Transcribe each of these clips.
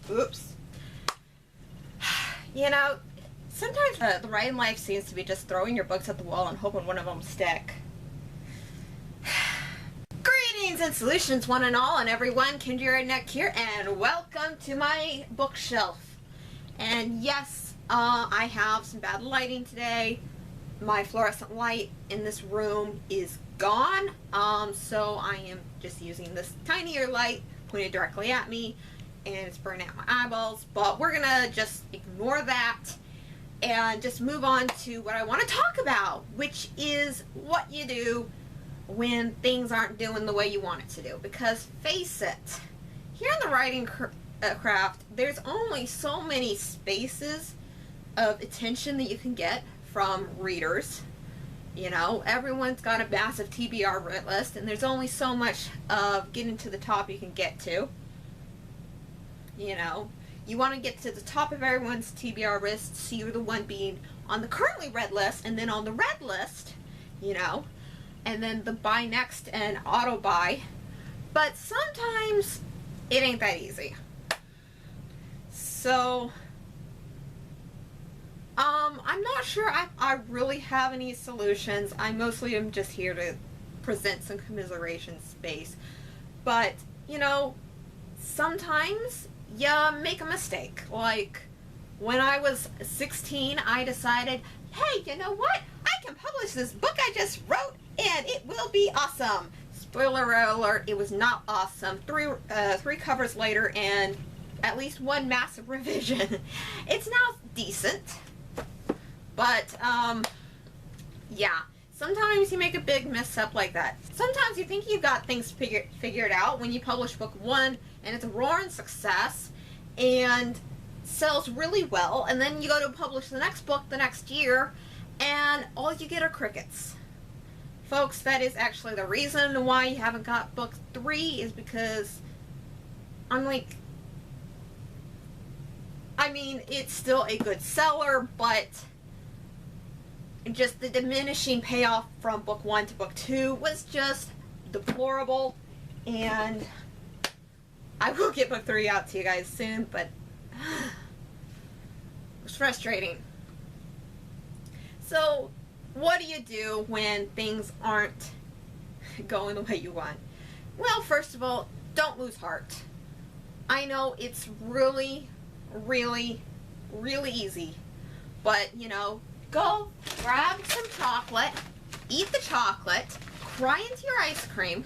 Oops. You know, sometimes the writing life seems to be just throwing your books at the wall and hoping one of them stick. Greetings and solutions, one and all, and everyone. Kendra Neck here, and welcome to my bookshelf. And yes, I have some bad lighting today. My fluorescent light in this room is gone, so I am just using this tinier light pointed directly at me, and it's burning out my eyeballs. But we're gonna just ignore that and just move on to what I want to talk about, which is what you do when things aren't doing the way you want it to do. Because face it, here in the writing craft, there's only so many spaces of attention that you can get from readers. You know, everyone's got a massive TBR read list, and there's only so much of getting to the top you can get to. You know, you want to get to the top of everyone's TBR list, so you're the one being on the currently read list, and then on the read list, you know, and then the buy next and auto buy. But sometimes it ain't that easy. So I'm not sure I really have any solutions. I mostly am just here to present some commiseration space. But, you know, sometimes you make a mistake. Like, when I was 16, I decided, hey, you know what? I can publish this book I just wrote, and it will be awesome. Spoiler alert, it was not awesome. Three covers later, and at least one massive revision. It's now decent. But, yeah. Sometimes you make a big mess up like that. Sometimes you think you've got things figured out when you publish book one, and it's a roaring success, and sells really well, and then you go to publish the next book the next year, and all you get are crickets. Folks, that is actually the reason why you haven't got book 3, is because it's still a good seller, but just the diminishing payoff from book 1 to book 2 was just deplorable. And I will get book 3 out to you guys soon, but it was frustrating. So what do you do when things aren't going the way you want? Well, first of all, don't lose heart. I know it's really, really, really easy, but, you know, go grab some chocolate, eat the chocolate, cry into your ice cream,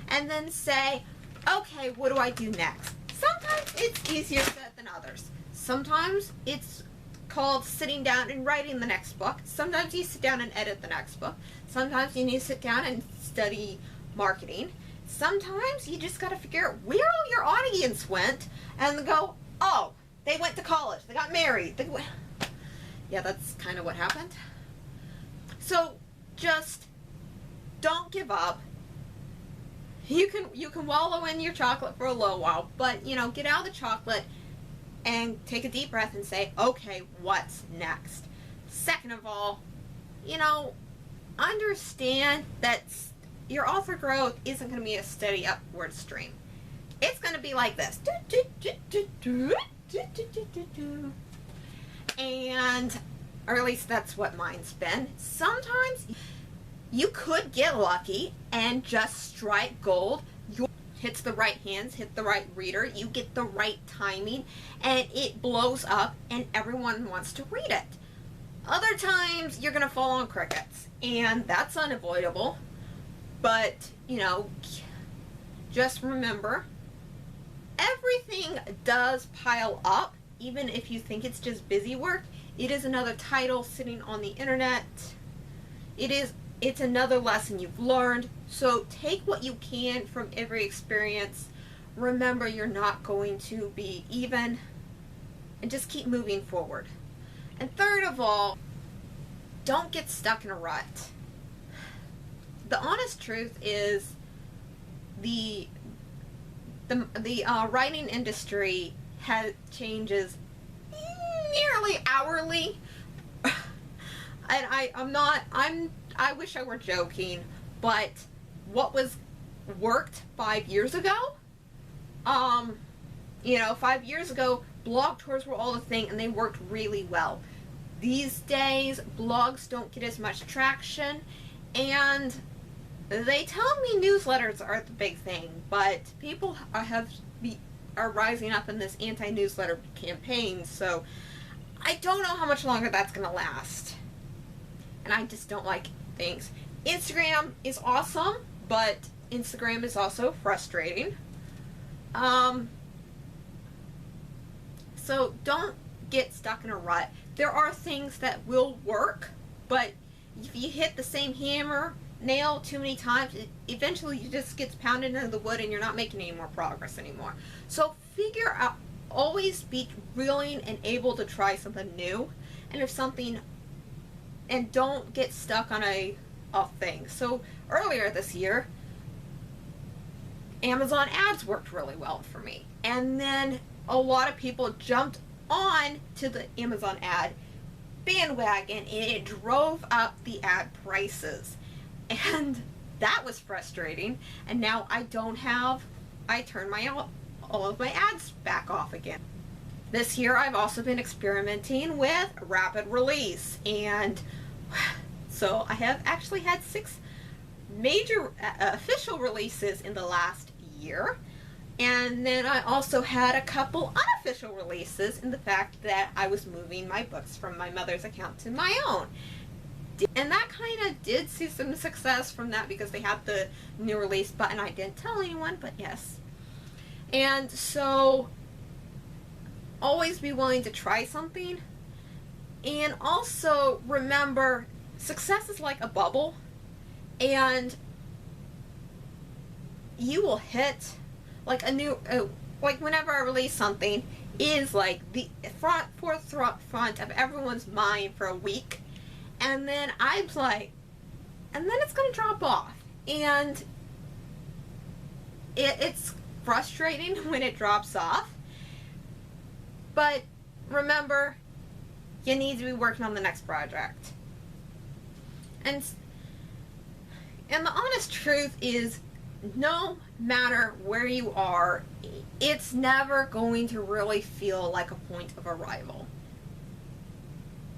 and then say, okay, what do I do next? Sometimes it's easier said than others. Sometimes it's called sitting down and writing the next book. Sometimes you sit down and edit the next book. Sometimes you need to sit down and study marketing. Sometimes you just got to figure out where all your audience went and go, oh, they went to college, they got married. Yeah, that's kind of what happened. So just don't give up. You can wallow in your chocolate for a little while, but, you know, get out of the chocolate and take a deep breath and say, okay, what's next? Second of all, you know, understand that your author growth isn't going to be a steady upward stream. It's going to be like this. And, or at least that's what mine's been. Sometimes you could get lucky and just strike gold. Hits the right hands, hit the right reader, you get the right timing, and it blows up and everyone wants to read it. Other times you're gonna fall on crickets, and that's unavoidable. But, you know, just remember, everything does pile up. Even if you think it's just busy work, it is another title sitting on the internet. It's another lesson you've learned. So take what you can from every experience. Remember, you're not going to be even, and just keep moving forward. And third of all, don't get stuck in a rut. The honest truth is the writing industry changes nearly hourly. And I wish I were joking, but what worked 5 years ago You know, 5 years ago, blog tours were all the thing and they worked really well. These days, blogs don't get as much traction, and they tell me newsletters are the big thing, but people are rising up in this anti-newsletter campaign, so I don't know how much longer that's going to last. And I just don't like things. Instagram is awesome, but Instagram is also frustrating. So don't get stuck in a rut. There are things that will work, but if you hit the same hammer nail too many times, eventually it just gets pounded into the wood and you're not making any more progress anymore. So figure out, always be willing and able to try something new, and don't get stuck on a thing. So earlier this year, Amazon ads worked really well for me, and then a lot of people jumped on to the Amazon ad bandwagon, and it drove up the ad prices, and that was frustrating. And now I turn all of my ads back off again. This year I've also been experimenting with rapid release, and so I have actually had 6 major official releases in the last year, and then I also had a couple unofficial releases in the fact that I was moving my books from my mother's account to my own. And that kind of did see some success from that because they had the new release button. I didn't tell anyone, but yes. And so always be willing to try something, and also remember, success is like a bubble, and you will hit like a new like whenever I release something, is like the forefront of everyone's mind for a week, and then I'm like, and then it's gonna drop off, and it's frustrating when it drops off. But remember, you need to be working on the next project. And the honest truth is, no matter where you are, it's never going to really feel like a point of arrival.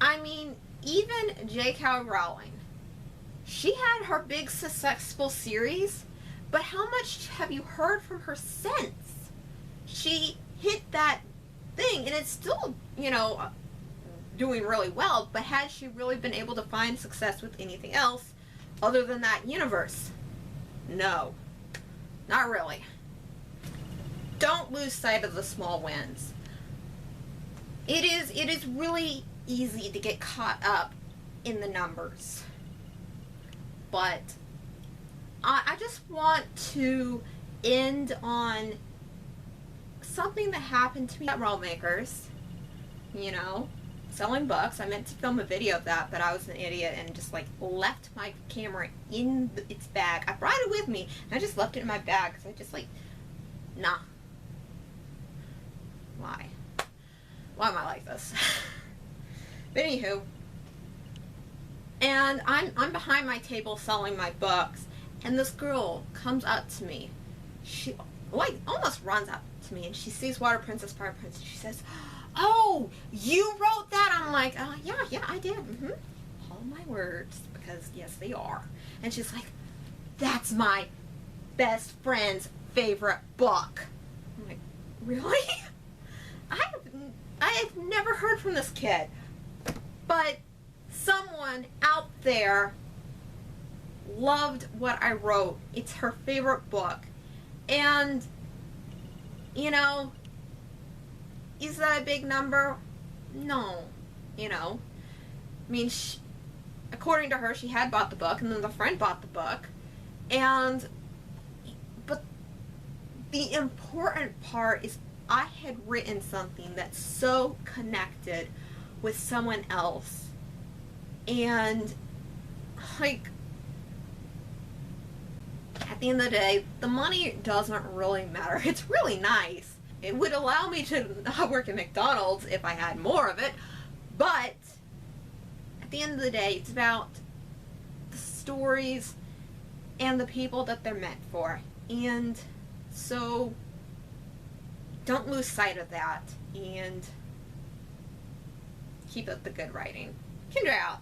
I mean, even J.K. Rowling, she had her big successful series, but how much have you heard from her since? She hit that thing, and it's still, doing really well, but has she really been able to find success with anything else other than that universe? No, not really. Don't lose sight of the small wins. It is really easy to get caught up in the numbers, but I just want to end on something that happened to me at Rollmakers, selling books. I meant to film a video of that, but I was an idiot and just left my camera in its bag. I brought it with me, and I just left it in my bag because I just nah. Why am I like this? But anywho, and I'm behind my table selling my books, and this girl comes up to me. She almost runs up to me, and she sees Water Princess, Fire Princess. She says, "Oh, you wrote that?" I'm like, yeah, I did. All my words, because yes, they are. And she's like, "That's my best friend's favorite book." I'm like, really? I have never heard from this kid, but someone out there loved what I wrote. It's her favorite book. And, is that a big number? No. I mean, according to her, she had bought the book, and then the friend bought the book. But the important part is I had written something that's so connected with someone else. And, at the end of the day, the money doesn't really matter. It's really nice. It would allow me to not work at McDonald's if I had more of it. But at the end of the day, it's about the stories and the people that they're meant for. And so don't lose sight of that, and keep up the good writing. Kendra out.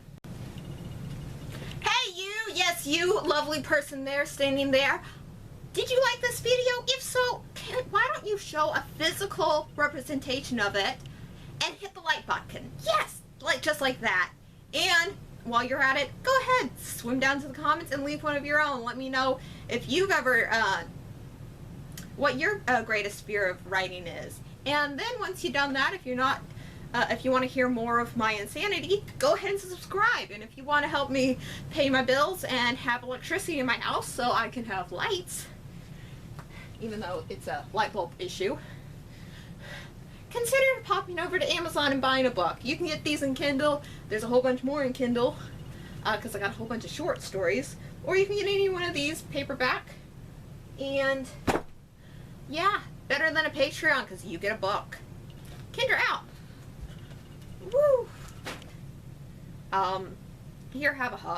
Hey you, yes you, lovely person there, standing there. Did you like this video? If so, why don't you show a physical representation of it and hit the like button? Yes, just like that. And while you're at it, go ahead, swim down to the comments and leave one of your own. Let me know if you've ever, what your greatest fear of writing is. And then once you've done that, if you're not, if you want to hear more of my insanity, go ahead and subscribe. And if you want to help me pay my bills and have electricity in my house so I can have lights, even though it's a light bulb issue, consider popping over to Amazon and buying a book. You can get these in Kindle. There's a whole bunch more in Kindle because I got a whole bunch of short stories. Or you can get any one of these paperback. And yeah, better than a Patreon because you get a book. Kendra out. Woo! Here, have a hug.